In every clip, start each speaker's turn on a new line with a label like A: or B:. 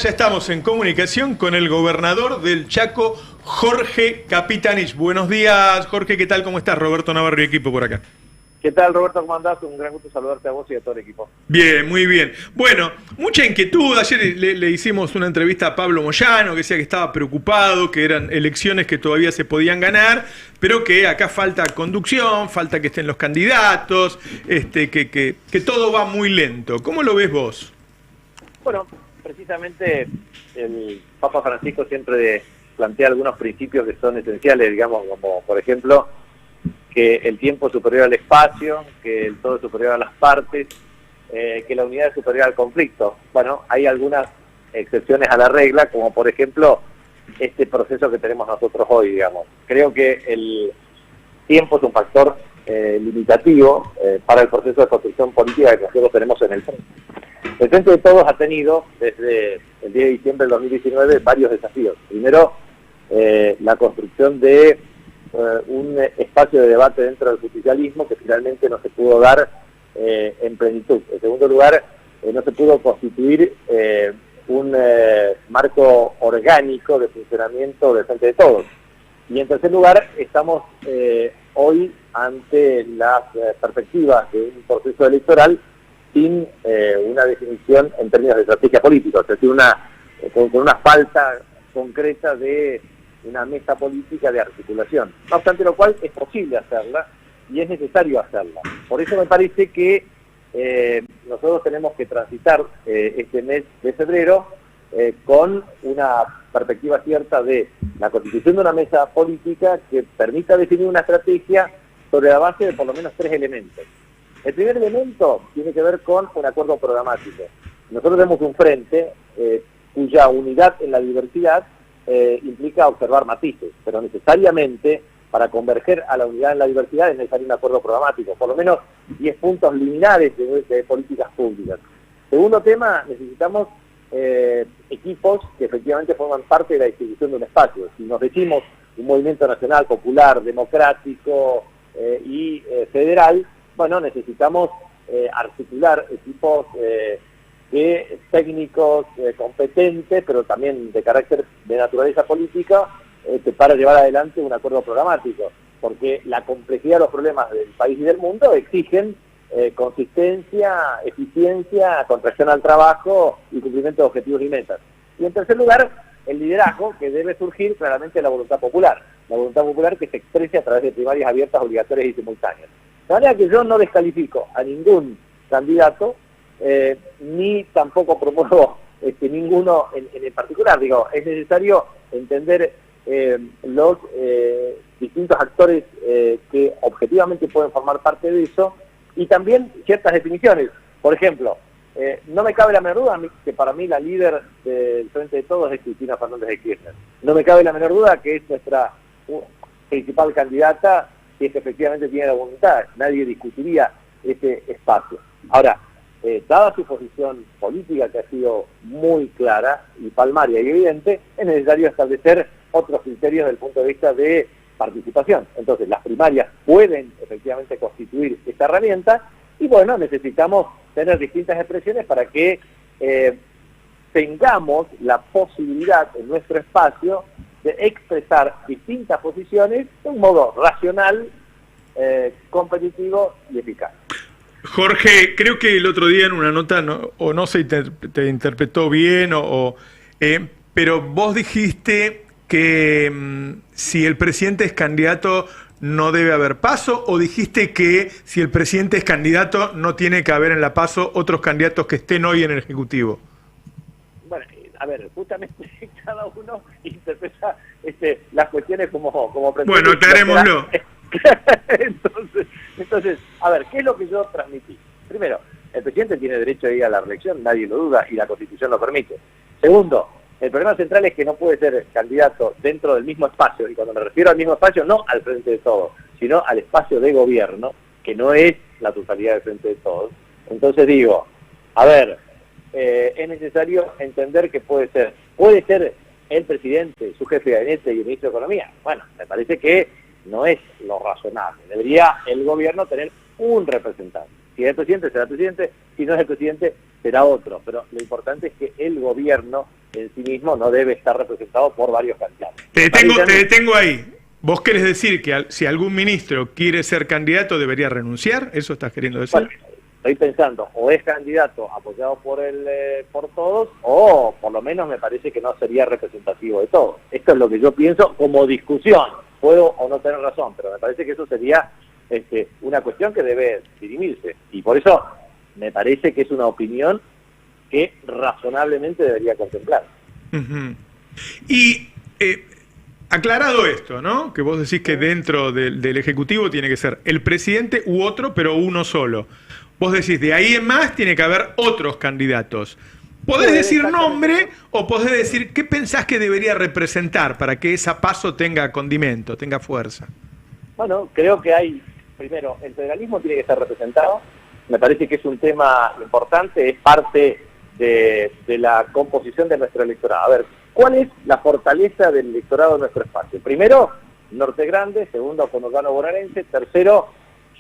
A: Ya estamos en comunicación con el gobernador del Chaco, Jorge Capitanich. Buenos días, Jorge, ¿qué tal? ¿Cómo estás? Roberto Navarro y equipo por acá.
B: ¿Qué tal, Roberto? ¿Cómo andás? Un gran gusto saludarte a vos y a todo el equipo.
A: Bien, muy bien. Bueno, mucha inquietud. Ayer le hicimos una entrevista a Pablo Moyano, que decía que estaba preocupado, que eran elecciones que todavía se podían ganar, pero que acá falta conducción, falta que estén los candidatos, que todo va muy lento. ¿Cómo lo ves vos?
B: Bueno, precisamente el Papa Francisco siempre plantea algunos principios que son esenciales, digamos, como por ejemplo que el tiempo es superior al espacio, que el todo es superior a las partes, que la unidad es superior al conflicto. Bueno, hay algunas excepciones a la regla, como por ejemplo este proceso que tenemos nosotros hoy, digamos. Creo que el tiempo es un factor limitativo para el proceso de construcción política que nosotros tenemos en el frente. El Frente de Todos ha tenido, desde el 10 de diciembre del 2019, varios desafíos. Primero, la construcción de un espacio de debate dentro del justicialismo que finalmente no se pudo dar en plenitud. En segundo lugar, no se pudo constituir un marco orgánico de funcionamiento del Frente de Todos. Y en tercer lugar, estamos hoy ante las perspectivas de un proceso electoral sin una definición en términos de estrategia política, es decir, con una falta concreta de una mesa política de articulación. No obstante lo cual, es posible hacerla y es necesario hacerla. Por eso me parece que nosotros tenemos que transitar este mes de febrero con una perspectiva cierta de la constitución de una mesa política que permita definir una estrategia sobre la base de por lo menos 3 elementos. El primer elemento tiene que ver con un acuerdo programático. Nosotros tenemos un frente cuya unidad en la diversidad implica observar matices, pero necesariamente para converger a la unidad en la diversidad es necesario un acuerdo programático, por lo menos 10 puntos liminares de políticas públicas. Segundo tema, necesitamos equipos que efectivamente forman parte de la distribución de un espacio. Si nos decimos un movimiento nacional, popular, democrático y federal, bueno, necesitamos articular equipos técnicos competentes, pero también de carácter de naturaleza política, para llevar adelante un acuerdo programático, porque la complejidad de los problemas del país y del mundo exigen consistencia, eficiencia, contracción al trabajo y cumplimiento de objetivos y metas. Y en tercer lugar, el liderazgo, que debe surgir claramente de la voluntad popular que se exprese a través de primarias abiertas, obligatorias y simultáneas. De manera que yo no descalifico a ningún candidato, ni tampoco promuevo ninguno en particular. Digo, es necesario entender los distintos actores que objetivamente pueden formar parte de eso, y también ciertas definiciones. Por ejemplo, no me cabe la menor duda que para mí la líder del Frente de Todos es Cristina Fernández de Kirchner. No me cabe la menor duda que es nuestra principal candidata, si es que efectivamente tiene la voluntad. Nadie discutiría ese espacio. Ahora, dada su posición política, que ha sido muy clara y palmaria y evidente, es necesario establecer otros criterios desde el punto de vista de participación. Entonces, las primarias pueden efectivamente constituir esta herramienta y, bueno, necesitamos tener distintas expresiones para que tengamos la posibilidad en nuestro espacio de expresar distintas posiciones de un modo racional, competitivo y eficaz.
A: Jorge, creo que el otro día en una nota, no se te interpretó bien, pero vos dijiste que si el presidente es candidato no debe haber PASO, o dijiste que si el presidente es candidato no tiene que haber en la PASO otros candidatos que estén hoy en el Ejecutivo. Bueno,
B: a ver, justamente cada uno interpreta las cuestiones como pretende.
A: Bueno, aclarémoslo.
B: Entonces, a ver, ¿qué es lo que yo transmití? Primero, el presidente tiene derecho a ir a la reelección, nadie lo duda, y la Constitución lo permite. Segundo, el problema central es que no puede ser candidato dentro del mismo espacio, y cuando me refiero al mismo espacio, no al Frente de Todos, sino al espacio de gobierno, que no es la totalidad del Frente de Todos. Entonces digo, a ver, es necesario entender que puede ser el presidente, su jefe de gabinete y el ministro de Economía. Bueno, me parece que no es lo razonable. Debería el gobierno tener un representante. Si es el presidente, será el presidente, si no es el presidente, será otro. Pero lo importante es que el gobierno en sí mismo no debe estar representado por varios candidatos.
A: Te detengo ahí. ¿Vos querés decir que si algún ministro quiere ser candidato debería renunciar? ¿Eso estás queriendo decir?
B: Bueno, estoy pensando, o es candidato apoyado por todos, o por lo menos me parece que no sería representativo de todos. Esto es lo que yo pienso como discusión. Puedo o no tener razón, pero me parece que eso sería una cuestión que debe dirimirse. Y por eso me parece que es una opinión que razonablemente debería contemplar.
A: Uh-huh. Y aclarado esto, ¿no? Que vos decís que dentro del Ejecutivo tiene que ser el presidente u otro, pero uno solo. Vos decís, de ahí en más tiene que haber otros candidatos. ¿Podés decir nombre o podés decir qué pensás que debería representar para que esa PASO tenga condimento, tenga fuerza?
B: Bueno, creo que hay, primero, el federalismo tiene que estar representado. Me parece que es un tema importante, es parte de la composición de nuestro electorado. A ver, ¿cuál es la fortaleza del electorado de nuestro espacio? Primero, Norte Grande, segundo, conurbano bonaerense, tercero,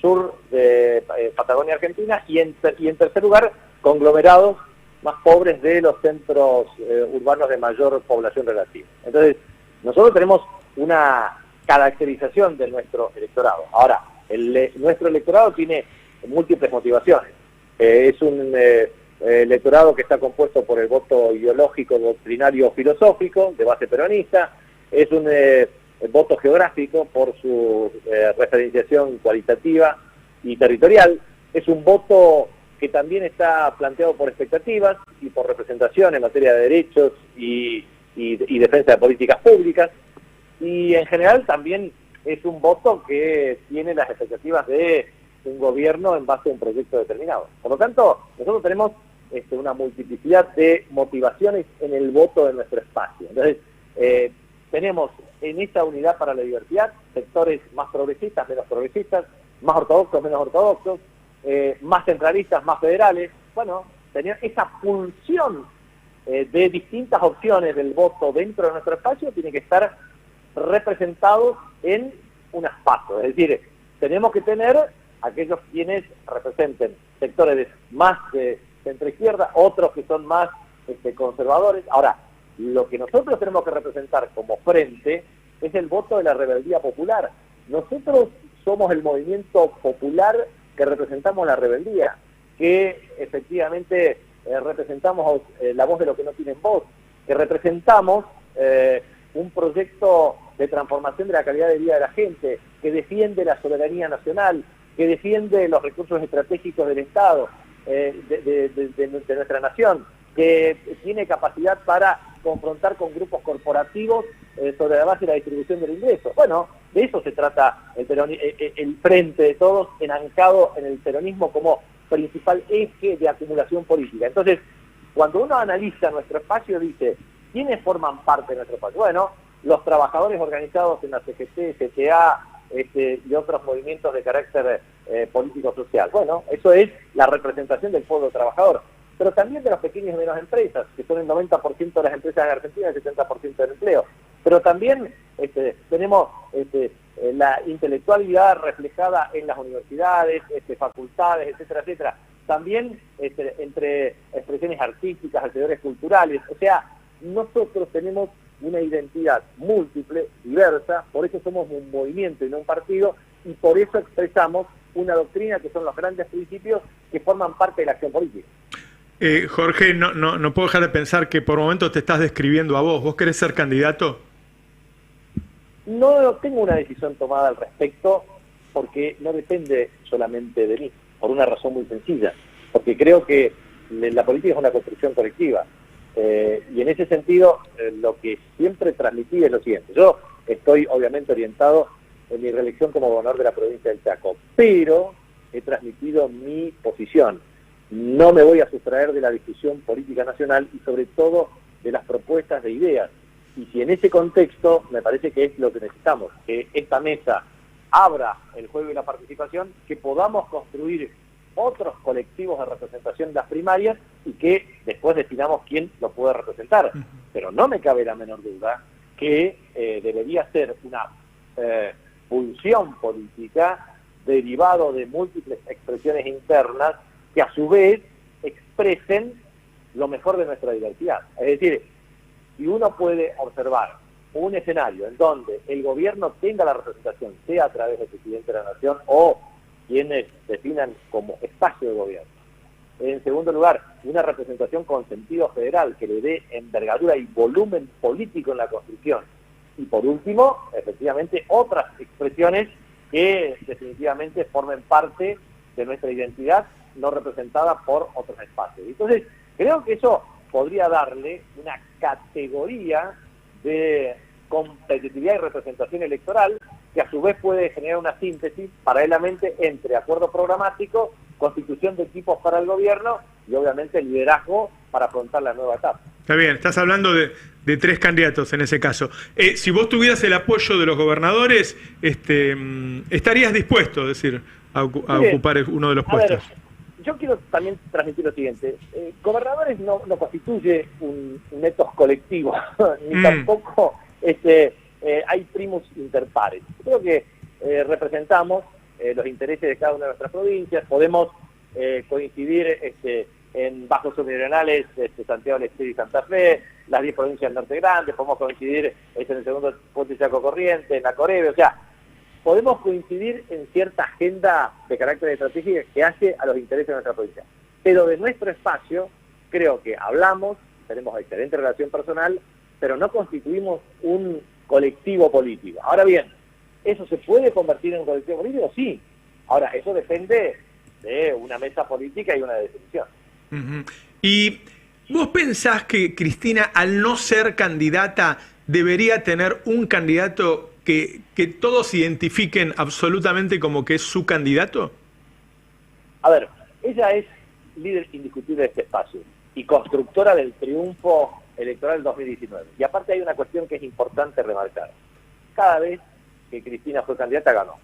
B: sur de Patagonia Argentina, y en tercer lugar, conglomerados más pobres de los centros urbanos de mayor población relativa. Entonces, nosotros tenemos una caracterización de nuestro electorado. Ahora, nuestro electorado tiene múltiples motivaciones. Es un electorado que está compuesto por el voto ideológico, doctrinario, filosófico, de base peronista. Es un voto geográfico por su referenciación cualitativa y territorial. Es un voto que también está planteado por expectativas y por representación en materia de derechos y defensa de políticas públicas. Y en general también es un voto que tiene las expectativas de un gobierno en base a un proyecto determinado. Por lo tanto, nosotros tenemos una multiplicidad de motivaciones en el voto de nuestro espacio. Entonces, tenemos en esta unidad para la diversidad sectores más progresistas, menos progresistas, más ortodoxos, menos ortodoxos, más centralistas, más federales. Bueno, tener esa pulsión de distintas opciones del voto dentro de nuestro espacio tiene que estar representados en unas PASO. Es decir, tenemos que tener aquellos quienes representen sectores más de centro-izquierda, otros que son más conservadores. Ahora, lo que nosotros tenemos que representar como frente es el voto de la rebeldía popular. Nosotros somos el movimiento popular que representamos la rebeldía, que efectivamente representamos la voz de los que no tienen voz, que representamos un proyecto de transformación de la calidad de vida de la gente, que defiende la soberanía nacional, que defiende los recursos estratégicos del Estado, de nuestra nación, que tiene capacidad para confrontar con grupos corporativos sobre la base de la distribución del ingreso. Bueno, de eso se trata el frente de todos, enancado en el peronismo como principal eje de acumulación política. Entonces, cuando uno analiza nuestro espacio, dice, ¿quiénes forman parte de nuestro espacio? Bueno, los trabajadores organizados en la CGT, CTA, y otros movimientos de carácter político-social. Bueno, eso es la representación del pueblo trabajador, pero también de las pequeñas y menos empresas, que son el 90% de las empresas en Argentina, el 70% del empleo. Pero también tenemos la intelectualidad reflejada en las universidades, facultades, etcétera, etcétera. También entre expresiones artísticas, alrededores culturales. O sea, nosotros tenemos una identidad múltiple, diversa, por eso somos un movimiento y no un partido, y por eso expresamos una doctrina que son los grandes principios que forman parte de la acción política.
A: Jorge, no puedo dejar de pensar que por momentos te estás describiendo a vos. ¿Vos querés ser candidato?
B: No tengo una decisión tomada al respecto, porque no depende solamente de mí, por una razón muy sencilla, porque creo que la política es una construcción colectiva. Y en ese sentido, lo que siempre transmití es lo siguiente. Yo estoy obviamente orientado en mi reelección como gobernador de la provincia del Chaco, pero he transmitido mi posición. No me voy a sustraer de la discusión política nacional y sobre todo de las propuestas de ideas. Y si en ese contexto, me parece que es lo que necesitamos, que esta mesa abra el juego y la participación, que podamos construir otros colectivos de representación en las primarias y que después definamos quién lo puede representar. Pero no me cabe la menor duda que debería ser una pulsión política derivado de múltiples expresiones internas que a su vez expresen lo mejor de nuestra diversidad. Es decir, si uno puede observar un escenario en donde el gobierno tenga la representación, sea a través del presidente de la Nación o quienes definan como espacio de gobierno. En segundo lugar, una representación con sentido federal que le dé envergadura y volumen político en la construcción. Y por último, efectivamente, otras expresiones que definitivamente formen parte de nuestra identidad no representada por otros espacios. Entonces, creo que eso podría darle una categoría de competitividad y representación electoral que a su vez puede generar una síntesis paralelamente entre acuerdo programático, constitución de equipos para el gobierno y obviamente liderazgo para afrontar la nueva etapa.
A: Está bien, estás hablando de 3 candidatos en ese caso. Si vos tuvieras el apoyo de los gobernadores, ¿estarías dispuesto, es decir, a ocupar uno de los puestos?
B: Yo quiero también transmitir lo siguiente. Gobernadores no constituye un etos colectivo, ni tampoco hay primus inter pares. Creo que representamos los intereses de cada una de nuestras provincias, podemos coincidir en bajos submeridionales, Santiago del Estero y Santa Fe, las 10 provincias del Norte Grande, podemos coincidir en el segundo puente Chaco Corriente, en la Corebe, o sea, podemos coincidir en cierta agenda de carácter estratégico que hace a los intereses de nuestra provincia. Pero de nuestro espacio, creo que hablamos, tenemos excelente relación personal, pero no constituimos un colectivo político. Ahora bien, ¿eso se puede convertir en un colectivo político? Sí. Ahora, eso depende de una mesa política y una definición.
A: Uh-huh. ¿Y vos pensás que Cristina, al no ser candidata, debería tener un candidato que todos identifiquen absolutamente como que es su candidato?
B: A ver, ella es líder indiscutible de este espacio y constructora del triunfo electoral del 2019. Y aparte hay una cuestión que es importante remarcar. Cada vez que Cristina fue candidata, ganó.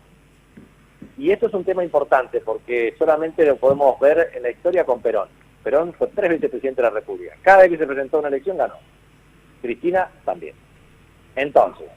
B: Y eso es un tema importante porque solamente lo podemos ver en la historia con Perón. Perón fue 3 veces presidente de la República. Cada vez que se presentó una elección, ganó. Cristina también. Entonces,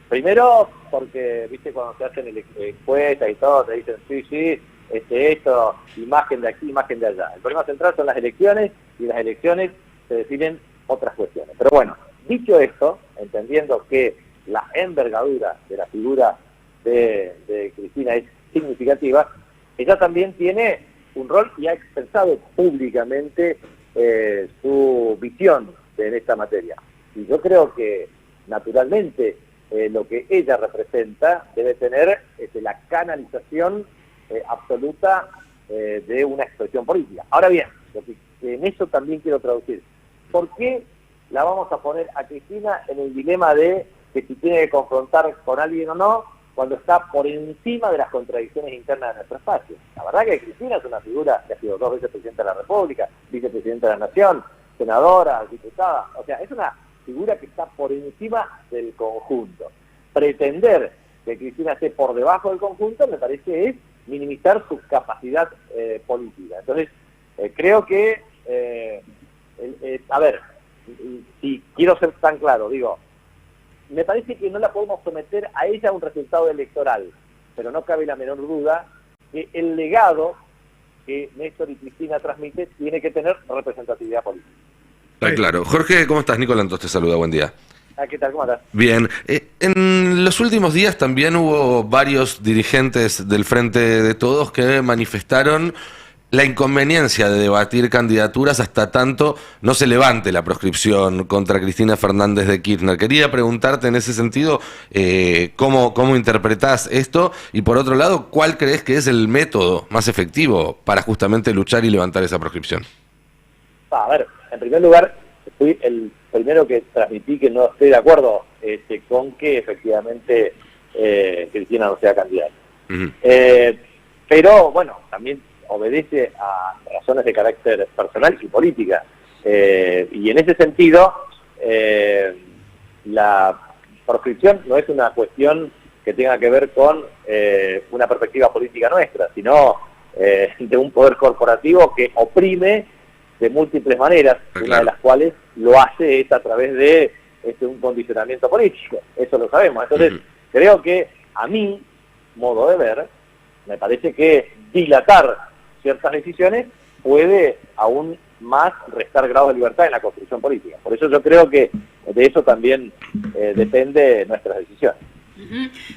B: primero porque, viste, cuando se hacen encuestas y todo, te dicen, sí, esto, imagen de aquí, imagen de allá. El problema central son las elecciones y las elecciones se definen otras cuestiones. Pero bueno, dicho esto, entendiendo que la envergadura de la figura de Cristina es significativa, ella también tiene un rol y ha expresado públicamente su visión en esta materia. Y yo creo que, naturalmente, lo que ella representa debe tener la canalización absoluta de una expresión política. Ahora bien, lo que en eso también quiero traducir. ¿Por qué la vamos a poner a Cristina en el dilema de que si tiene que confrontar con alguien o no, cuando está por encima de las contradicciones internas de nuestro espacio? La verdad que Cristina es una figura que ha sido 2 veces presidenta de la República, vicepresidenta de la Nación, senadora, diputada, o sea, es una figura que está por encima del conjunto. Pretender que Cristina esté por debajo del conjunto me parece es minimizar su capacidad política. Entonces, creo que, a ver, si quiero ser tan claro, digo, me parece que no la podemos someter a ella a un resultado electoral, pero no cabe la menor duda que el legado que Néstor y Cristina transmiten tiene que tener representatividad política.
C: Claro. Jorge, ¿cómo estás? Nico Lantos te saluda, buen día.
B: ¿Qué tal? ¿Cómo estás?
C: Bien. En los últimos días también hubo varios dirigentes del Frente de Todos que manifestaron la inconveniencia de debatir candidaturas hasta tanto no se levante la proscripción contra Cristina Fernández de Kirchner. Quería preguntarte en ese sentido cómo interpretás esto y, por otro lado, ¿cuál crees que es el método más efectivo para justamente luchar y levantar esa proscripción?
B: A ver, en primer lugar, fui el primero que transmití que no estoy de acuerdo con que efectivamente Cristina no sea candidata. Uh-huh. Pero, bueno, también obedece a razones de carácter personal y política. Y en ese sentido, la proscripción no es una cuestión que tenga que ver con una perspectiva política nuestra, sino de un poder corporativo que oprime de múltiples maneras, claro. Una de las cuales lo hace es a través de un condicionamiento político, eso lo sabemos. Entonces, creo que a mí modo de ver, me parece que dilatar ciertas decisiones puede aún más restar grado de libertad en la construcción política. Por eso yo creo que de eso también depende nuestras decisiones.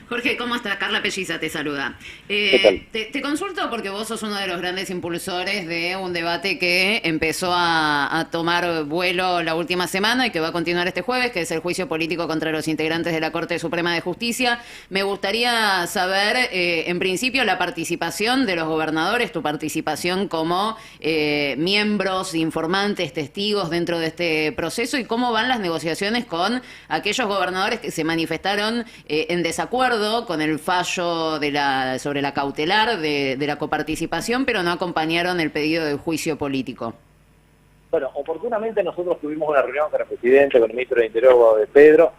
D: Jorge, ¿cómo estás? Carla Pelliza te saluda. Te consulto porque vos sos uno de los grandes impulsores de un debate que empezó a tomar vuelo la última semana y que va a continuar este jueves, que es el juicio político contra los integrantes de la Corte Suprema de Justicia. Me gustaría saber, en principio, la participación de los gobernadores, tu participación como miembros, informantes, testigos dentro de este proceso y cómo van las negociaciones con aquellos gobernadores que se manifestaron en desacuerdo con el fallo sobre la cautelar de la coparticipación, pero no acompañaron el pedido de juicio político.
B: Bueno, oportunamente nosotros tuvimos una reunión con el presidente, con el ministro de Interior, de Pedro,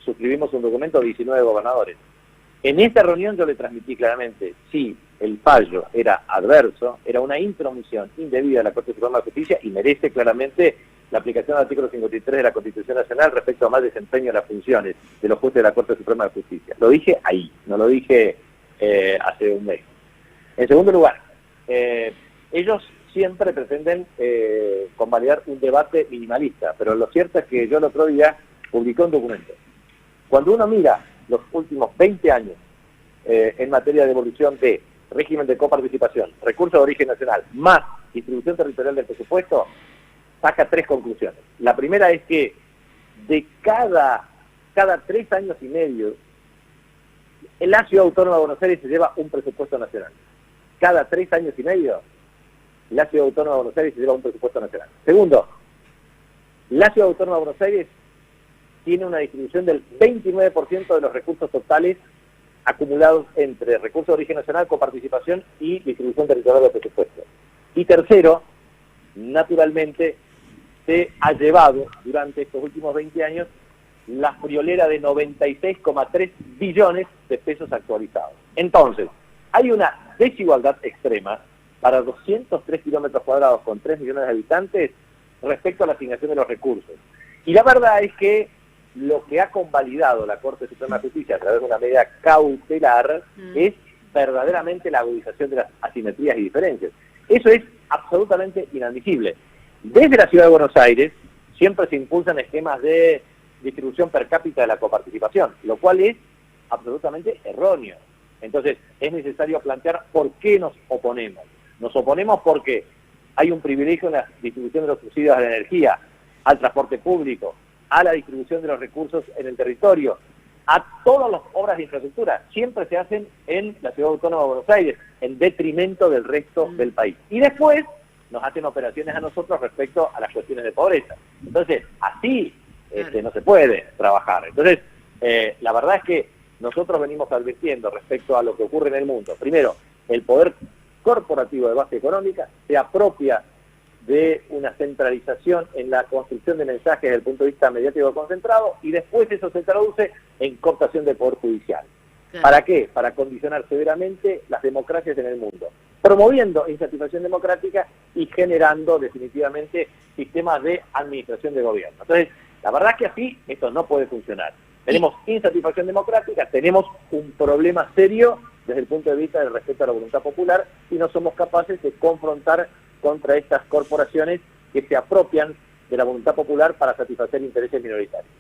B: suscribimos un documento de 19 gobernadores. En esta reunión yo le transmití claramente, si el fallo era adverso, era una intromisión indebida de la Corte Suprema de Justicia y merece claramente la aplicación del artículo 53 de la Constitución Nacional respecto a más desempeño de las funciones de los jueces de la Corte Suprema de Justicia. Lo dije ahí, no lo dije hace un mes. En segundo lugar, ellos siempre pretenden convalidar un debate minimalista, pero lo cierto es que yo el otro día publiqué un documento. Cuando uno mira los últimos 20 años en materia de evolución de régimen de coparticipación, recursos de origen nacional, más distribución territorial del presupuesto, saca 3 conclusiones. La primera es que de cada 3 años y medio, la Ciudad Autónoma de Buenos Aires se lleva un presupuesto nacional. Cada 3 años y medio, la Ciudad Autónoma de Buenos Aires se lleva un presupuesto nacional. Segundo, la Ciudad Autónoma de Buenos Aires tiene una distribución del 29% de los recursos totales acumulados entre recursos de origen nacional, coparticipación y distribución territorial del presupuesto. Y tercero, naturalmente, se ha llevado durante estos últimos 20 años la friolera de 96,3 billones de pesos actualizados. Entonces, hay una desigualdad extrema para 203 kilómetros cuadrados con 3 millones de habitantes respecto a la asignación de los recursos. Y la verdad es que lo que ha convalidado la Corte Suprema de Justicia a través de una medida cautelar es verdaderamente la agudización de las asimetrías y diferencias. Eso es absolutamente inadmisible. Desde la Ciudad de Buenos Aires siempre se impulsan esquemas de distribución per cápita de la coparticipación, lo cual es absolutamente erróneo. Entonces es necesario plantear por qué nos oponemos. Nos oponemos porque hay un privilegio en la distribución de los subsidios a la energía, al transporte público, a la distribución de los recursos en el territorio, a todas las obras de infraestructura. Siempre se hacen en la Ciudad Autónoma de Buenos Aires, en detrimento del resto del país. Y después nos hacen operaciones a nosotros respecto a las cuestiones de pobreza. Entonces, así no se puede trabajar. Entonces, la verdad es que nosotros venimos advirtiendo respecto a lo que ocurre en el mundo. Primero, el poder corporativo de base económica se apropia de una centralización en la construcción de mensajes desde el punto de vista mediático concentrado y después eso se traduce en cooptación del poder judicial. Claro. ¿Para qué? Para condicionar severamente las democracias en el mundo, promoviendo insatisfacción democrática y generando definitivamente sistemas de administración de gobierno. Entonces, la verdad es que así esto no puede funcionar. Tenemos insatisfacción democrática, tenemos un problema serio desde el punto de vista del respeto a la voluntad popular y no somos capaces de confrontar contra estas corporaciones que se apropian de la voluntad popular para satisfacer intereses minoritarios.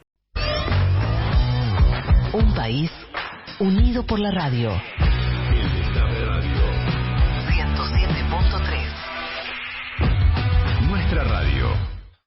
E: Un país unido por la radio.